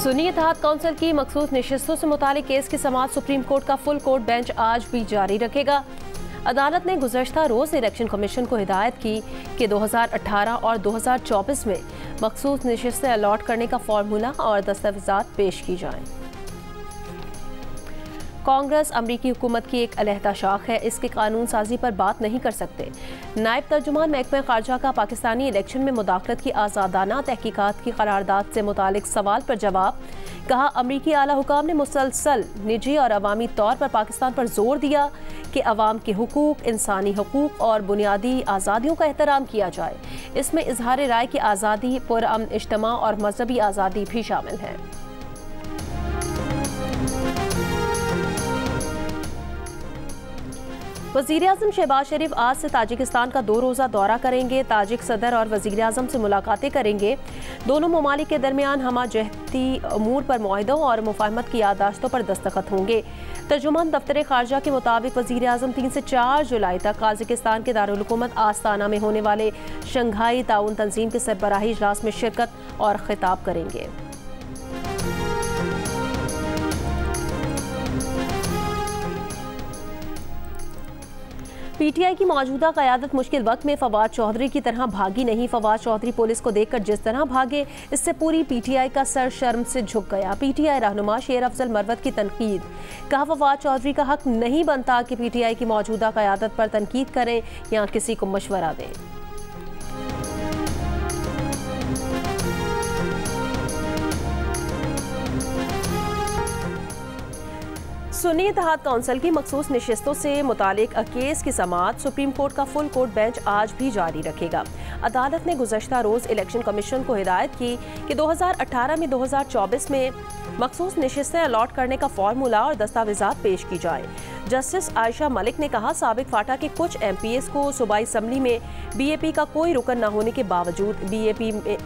सुन्नी इत्तेहाद council की मखसूस नशिस्तों से मुतालिक केस की समाअत सुप्रीम कोर्ट का फुल कोर्ट बेंच आज भी जारी रखेगा। अदालत ने गुज़श्ता रोज़ इलेक्शन कमीशन को हिदायत की कि 2018 और 2024 में मखसूस नशिस्तें अलॉट करने का फार्मूला और दस्तावेज़ात पेश की जाएँ। कांग्रेस अमरीकी हुकूमत की एक अलहदा शाख है, इसके कानून साजी पर बात नहीं कर सकते। नायब तर्जुमान महकमा खारजा का पाकिस्तानी इलेक्शन में मुदाखलत की आज़ादाना तहकीकात की करारदाद से मुतालिक सवाल पर जवाब। कहा, अमरीकी आला हुकाम ने मुसलसल निजी और अवामी तौर पर पाकिस्तान पर जोर दिया कि अवाम के हुकूक, इंसानी हुकूक और बुनियादी आज़ादियों का एहतराम किया जाए। इसमें इजहार राय की आज़ादी, पुरअमन इज्तिमा और मजहबी आज़ादी भी शामिल है। वज़ीर-ए-आज़म शहबाज शरीफ आज से ताजिकिस्तान का 2 रोज़ा दौरा करेंगे। ताजिक सदर और वज़ीर-ए-आज़म से मुलाकातें करेंगे। दोनों ममालिक के दरमियान हमाजहती अमूर पर मुआहदों और मुफाहमत की याददाश्तों पर दस्तखत होंगे। तर्जुमान दफ्तर खारजा के मुताबिक वज़ीर-ए-आज़म 3 से 4 जुलाई तक ताजिकिस्तान के दारुल हुकूमत आस्ताना में होने वाले शंघाई ताउन तंजीम के सरबराही इजलास में शिरकत और खिताब करेंगे। पीटीआई की मौजूदा क़यादत मुश्किल वक्त में फवाद चौधरी की तरह भागी नहीं। फवाद चौधरी पुलिस को देखकर जिस तरह भागे, इससे पूरी पीटीआई का सर शर्म से झुक गया। पीटीआई रहनुमा शेर अफजल मरवत की तनकीद। कहा, फवाद चौधरी का हक नहीं बनता कि पीटीआई की मौजूदा क़यादत पर तनकीद करें या किसी को मशवरा दें। सुन्नी इत्तेहाद काउंसिल की मखसूस नशिस्तों से मुतालिक केस की समाअत सुप्रीम कोर्ट का फुल कोर्ट बेंच आज भी जारी रखेगा। अदालत ने गुज़श्ता रोज़ इलेक्शन कमीशन को हिदायत की कि 2018 में 2024 में मखसूस नशिस्तें अलॉट करने का फार्मूला और दस्तावेज़ात पेश की जाए। जस्टिस आयशा मलिक ने कहा, साबिक फाटा के कुछ MPs को सूबाई असम्बली में BAP का कोई रुकन न होने के बावजूद BAP में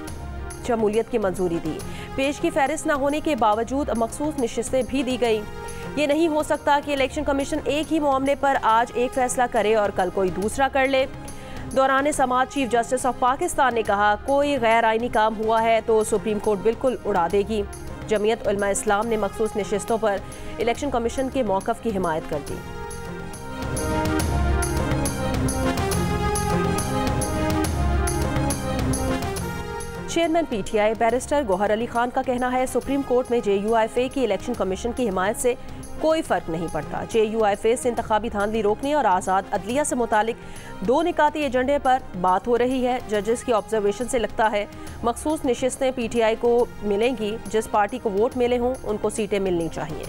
शमूलियत की मंजूरी दी। पेश की फहरिस्त न होने के बावजूद मखसूस नशिस्तें भी दी गई। ये नहीं हो सकता कि इलेक्शन कमीशन एक ही मामले पर आज एक फैसला करे और कल कोई दूसरा कर ले। दौरान समाअत चीफ जस्टिस ऑफ पाकिस्तान ने कहा, कोई गैर आइनी काम हुआ है तो सुप्रीम कोर्ट बिल्कुल उड़ा देगी। जमीयत उलमा इस्लाम ने मखसूस नशिस्तों पर इलेक्शन कमीशन के मौक़िफ़ की हिमायत कर दी। चेयरमैन पीटीआई बैरिस्टर गौहर अली खान का कहना है, सुप्रीम कोर्ट में JUIFA की इलेक्शन कमीशन की हिमायत से कोई फ़र्क नहीं पड़ता। JUIFA से इंतखाबी धांधली रोकने और आज़ाद अदलिया से मुतालिक 2 निकाती एजेंडे पर बात हो रही है। जजेस की ऑब्जर्वेशन से लगता है मखसूस नशिस्तें पीटीआई को मिलेंगी। जिस पार्टी को वोट मिले हों उनको सीटें मिलनी चाहिए।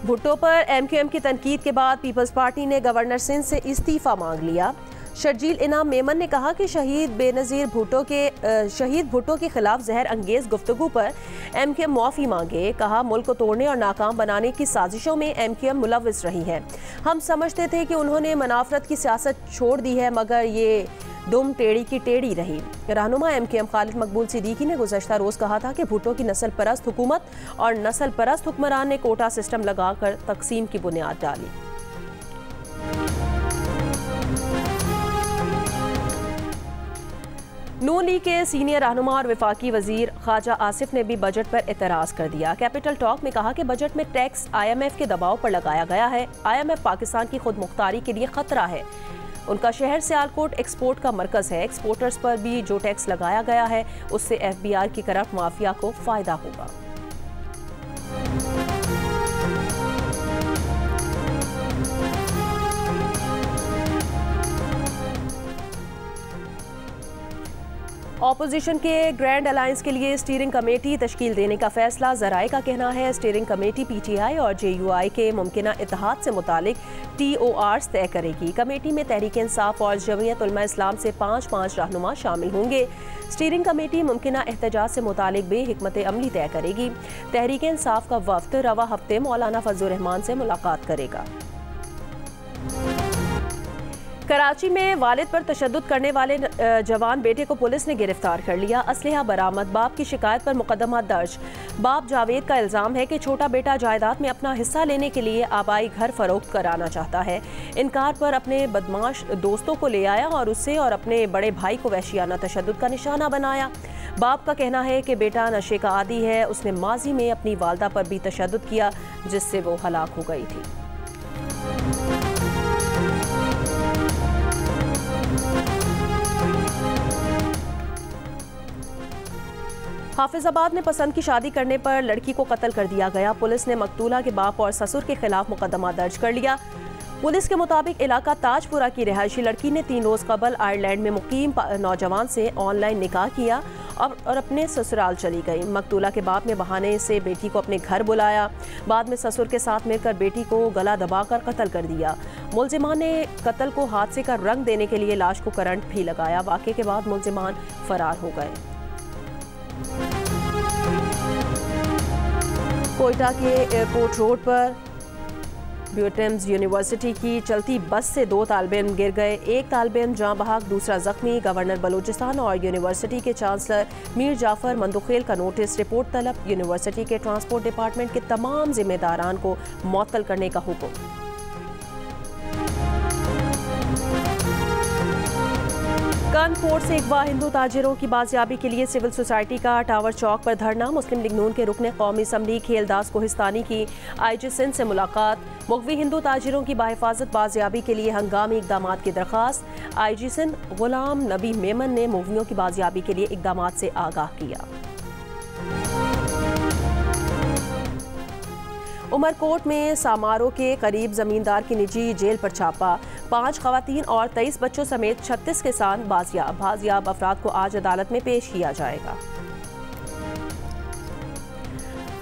भुट्टो पर MQM की तनकीद के बाद पीपल्स पार्टी ने गवर्नर सिंध से इस्तीफ़ा मांग लिया। शर्जील इनाम मेमन ने कहा कि शहीद भुट्टो के खिलाफ जहर अंगेज गुफ्तगू पर MQM मुआफ़ी मांगे। कहा, मुल्क को तोड़ने और नाकाम बनाने की साजिशों में MQM मुलव्विस रही है। हम समझते थे कि उन्होंने मनाफरत की सियासत छोड़ दी है, मगर ये दुम टेढ़ी की टेढ़ी रही। रहनुमा MQM खालिद मकबूल सिद्दीकी ने गुज़श्ता रोज़ कहा था कि भुट्टो की नस्ल परस्त हुकूमत और नस्ल परस्त हुक्मरान ने कोटा सिस्टम लगाकर तकसीम की बुनियाद डाली। नून लीग के सीनियर रहनुमा और वफाकी वजीर ख्वाजा आसिफ ने भी बजट पर एतराज़ कर दिया। कैपिटल टॉक में कहा कि बजट में टैक्स IMF के दबाव पर लगाया गया है। IMF पाकिस्तान की खुद मुख्तारी के लिए खतरा है। उनका शहर सियालकोट एक्सपोर्ट का मरकज़ है। एक्सपोर्टर्स पर भी जो टैक्स लगाया गया है उससे FBR की करप्ट माफिया को फ़ायदा होगा। ऑपोजिशन के ग्रैंड अलायंस के लिए स्टीयरिंग कमेटी तश्कील देने का फैसला। ज़राए का कहना है, स्टीयरिंग कमेटी PTI और JUI के मुमकिना इत्तेहाद से मुतालिक TORs तय करेगी। कमेटी में तहरीक इंसाफ और जमीयत उलमा इस्लाम से 5-5 रहनुमा शामिल होंगे। स्टीयरिंग कमेटी मुमकिना एहतजाज से मुतालिक बेहिकमत अमली तय करेगी। तहरीक इंसाफ का वफ्द रवा हफ्ते मौलाना फजलुर रहमान से मुलाकात करेगा। कराची में वालिद पर तशद्दुद करने वाले जवान बेटे को पुलिस ने गिरफ्तार कर लिया। असलहा बरामद। बाप की शिकायत पर मुकदमा दर्ज। बाप जावेद का इल्ज़ाम है कि छोटा बेटा जायदाद में अपना हिस्सा लेने के लिए आबाई घर फरोख्त कराना चाहता है। इनकार पर अपने बदमाश दोस्तों को ले आया और उससे और अपने बड़े भाई को वहशियाना तशद्दुद का निशाना बनाया। बाप का कहना है कि बेटा नशे का आदी है। उसने माजी में अपनी वालदा पर भी तशद्दुद किया जिससे वो हलाक हो गई थी। हाफिजाबाद में पसंद की शादी करने पर लड़की को कत्ल कर दिया गया। पुलिस ने मकतूला के बाप और ससुर के खिलाफ मुकदमा दर्ज कर लिया। पुलिस के मुताबिक इलाका ताजपुरा की रिहायशी लड़की ने 3 रोज कबल आयरलैंड में मुकीम नौजवान से ऑनलाइन निकाह किया और अपने ससुराल चली गई। मकतूला के बाप ने बहाने से बेटी को अपने घर बुलाया। बाद में ससुर के साथ मिलकर बेटी को गला दबाकर कत्ल कर दिया। मुलजिमान ने कत्ल को हादसे का रंग देने के लिए लाश को करंट भी लगाया। वाक़े के बाद मुलजिमान फरार हो गए। कोयटा के एयरपोर्ट रोड पर ब्यूटेम्स यूनिवर्सिटी की चलती बस से 2 तालिब-इल्म गिर गए। एक तालिब-इल्म जाँ बहक, दूसरा जख्मी। गवर्नर बलूचिस्तान और यूनिवर्सिटी के चांसलर मीर जाफर मंदुखेल का नोटिस, रिपोर्ट तलब। यूनिवर्सिटी के ट्रांसपोर्ट डिपार्टमेंट के तमाम जिम्मेदारान को मुअत्तल करने का हुक्म। कानपुर से अगवा हिंदू ताजिरों की बाजियाबी के लिए सिविल सोसाइटी का टावर चौक पर धरना। मुस्लिम लीग नून के रुकने कौमी असम्बली खेलदास कोहिस्तानी की IG सिंध से मुलाकात। मुगवी हिंदू ताजिरों की बाहिफाजत बाजियाबी के लिए हंगामी इकदाम की दरख्वास्त। IG सिंध गुलाम नबी मेमन ने मुगवियों की बाजियाबी के लिए इकदाम से आगाह किया। उमरकोट में सामारो के करीब जमींदार की निजी जेल पर छापा। 5 खवातीन और 23 बच्चों समेत 36 किसान बाजियाब अफराद को आज अदालत में पेश किया जाएगा।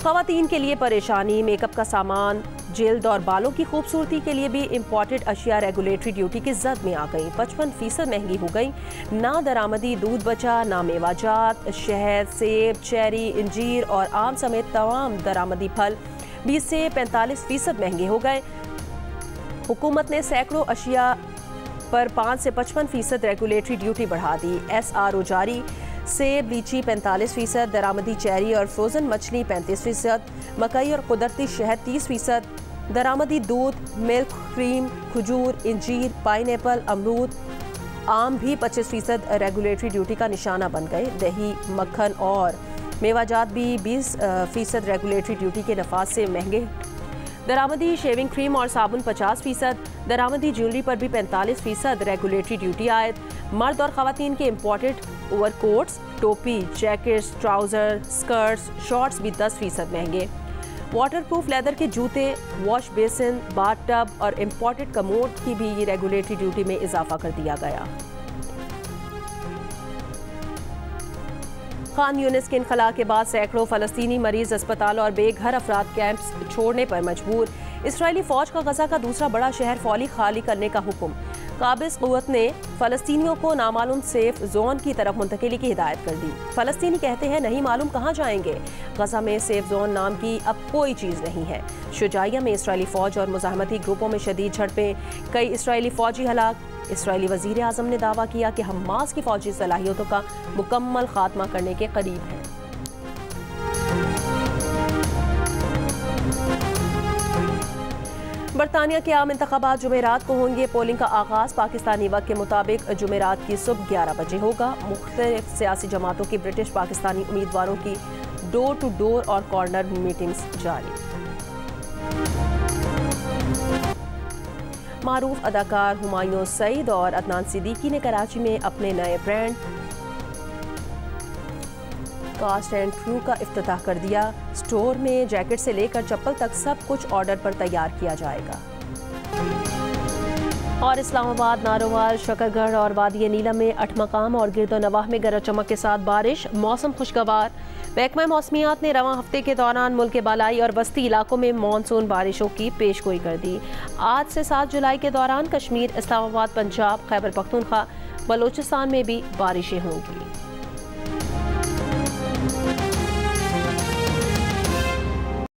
खवातीन के लिए परेशानी, मेकअप का सामान, जिल्द और बालों की खूबसूरती के लिए भी इम्पोर्टेड अशिया रेगुलेटरी ड्यूटी की जद में आ गई। 55% महंगी हो गई। ना दरामदी दूध बचा, ना मेवाजात, शहद, सेब, चेरी, इंजीर और आम समेत तमाम दरामदी फल 20 से 45% महंगे हो गए। हुकूमत ने सैकड़ों अशिया पर 5 से 55% रेगुलेटरी ड्यूटी बढ़ा दी। SRO जारी। सेब, लीची 45%, दरामदी चेरी और फ्रोजन मछली 35%, मकई और कुदरती शहद 30%, दरामदी दूध, मिल्क, क्रीम, खजूर, इंजीर, पाइनएप्पल, अमरूद, आम भी 25% रेगुलेटरी ड्यूटी का निशाना बन गए। दही, मक्खन और मेवाजात भी 20% रेगुलेटरी ड्यूटी के नफाज से महंगे। दरामदी शेविंग क्रीम और साबुन 50%, दरामदी ज्वेलरी पर भी 45% रेगुलेटरी ड्यूटी आयद। मर्द और खवातीन के इम्पोर्टेड ओवरकोट्स, टोपी, जैकेट्स, ट्राउज़र, स्कर्ट्स, शॉर्ट्स भी 10% महंगे। वाटरप्रूफ लेदर के जूते, वॉश बेसिन, बाथ टब और इम्पोर्टेड कमोड की भी रेगुलेटरी ड्यूटी में इजाफा कर दिया गया। खान यूनिस के इनखला के बाद सैकड़ों फ़लस्तीनी मरीज, अस्पताल और बेघर अफराद कैंप्स छोड़ने पर मजबूर। इसराइली फ़ौज का गजा का दूसरा बड़ा शहर फौरी खाली करने का हुक्म। काबिज क़ुव्वत ने फ़लस्तीनियों को नामालूम सेफ जोन की तरफ मुंतकिली की हिदायत कर दी। फ़लस्तीनी कहते हैं नहीं मालूम कहाँ जाएंगे। गजा में सेफ जोन नाम की अब कोई चीज़ नहीं है। शुजाइया में इसराइली फ़ौज और मुज़ाहमती ग्रुपों में शदीद झड़पें, कई इसराइली फ़ौजी हलाक। इसराइली वज़ीर आज़म ने दावा किया कि हमास की फ़ौजी सलाहियतों का मुकम्मल खात्मा करने के करीब है। बरतानिया के आम इंतखाबात जुमेरात को होंगे। पोलिंग का आगाज़ पाकिस्तानी वक्त के मुताबिक जुमेरात की सुबह 11 बजे होगा। मुख्तलिफ सियासी जमातों की ब्रिटिश पाकिस्तानी उम्मीदवारों की डोर टू डोर और कॉर्नर मीटिंग्स जारी। मारूफ अदाकार हुमायूं सईद और अदनान सिद्दीकी ने कराची में अपने नए ब्रांड कास्ट एंड क्रू का इफ्तिताह कर दिया। स्टोर में जैकेट से लेकर चप्पल तक सब कुछ ऑर्डर पर तैयार किया जाएगा। और इस्लामाबाद, नारोवाल, शकरगढ़ और वादी नीलम में 8 मकाम और गिरदोनवाह में गरज चमक के साथ बारिश। मौसम खुशगवार। महकमा मौसमियात ने रवां हफ्ते के दौरान मुल्क के बालाई और वस्ती इलाकों में मानसून बारिशों की पेशगोई कर दी। आज से 7 जुलाई के दौरान कश्मीर, इस्लामाबाद, पंजाब, खैबर पख्तूनख्वा, बलोचिस्तान में भी बारिशें होंगी।